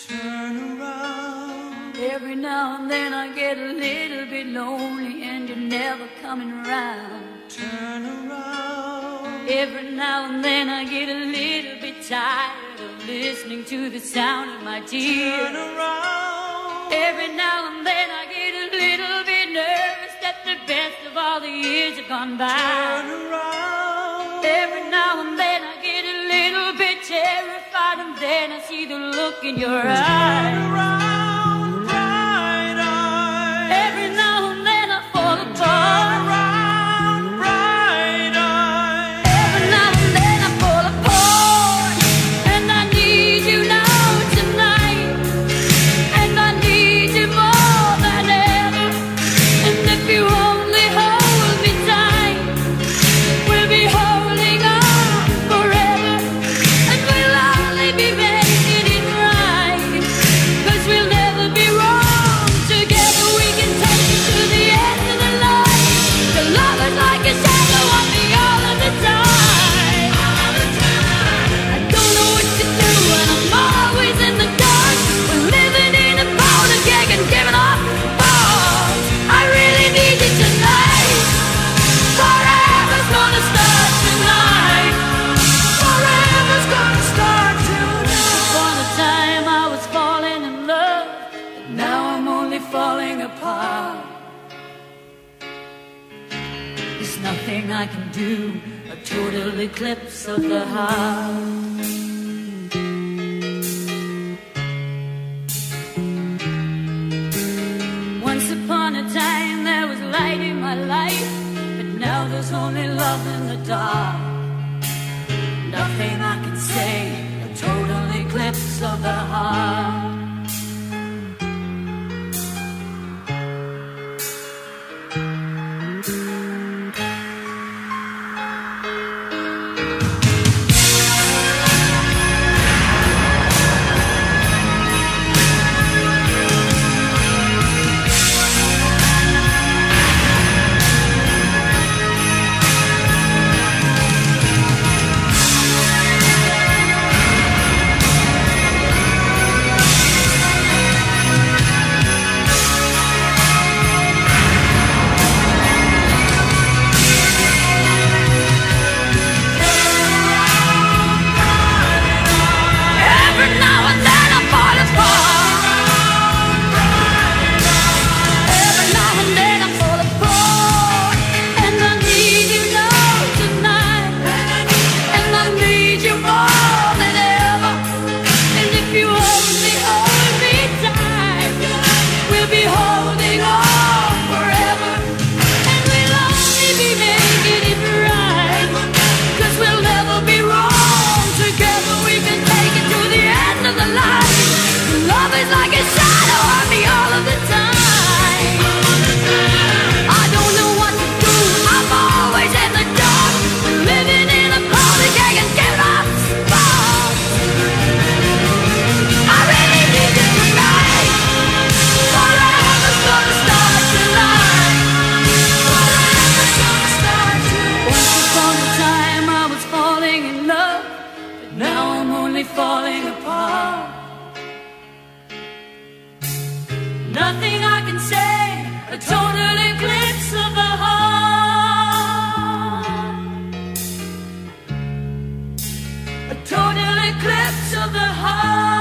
turn around. Every now and then I get a little bit lonely and you're never coming around. Turn around. Every now and then I get a little bit tired of listening to the sound of my tears. Turn around. Every now and then I get a little bit nervous that the best of all the years have gone by. Turn around. Every now and then I get a little bit terrified, and then I see the look in your eyes. Turn around, bright eyes. Every now and then I fall Turn apart. around, bright eyes. Every now and then I fall apart, and I need you now tonight, and I need you more than ever. And if you only hold me tight, we'll be holding on forever, and we'll only be making it right, 'cause we'll never be wrong. Together we can take it to the end of the line. The love is like a shadow on me all of the time. I don't know what to do and I'm always in the dark. We're living in a powder keg and giving off balls. I really need you tonight. Forever's gonna start tonight. Forever's gonna start tonight. Upon a time I was falling in love, but now I'm only falling apart. There's nothing I can do, a total eclipse of the heart. Once upon a time there was light in my life, but now there's only love in the dark. Nothing I can say, a total eclipse of the heart. Every now and then I fall apart. Every now and then I fall apart, and I need you now tonight, and I need you more than ever. And if you only hold me tight, we'll be holding on forever, and we'll only be making it right, 'cause we'll never be wrong. Together we can take it to the end of the line. Love is like a shadow on me all of the time. I don't know what to do, I'm always in the dark. We're living in a powder keg and giving off sparks. I really need you tonight. Forever's gonna start tonight. Forever's gonna start tonight. Once upon a time I was falling in love, but now I'm only falling apart. Nothing I can say, a total eclipse of the heart. A total eclipse of the heart.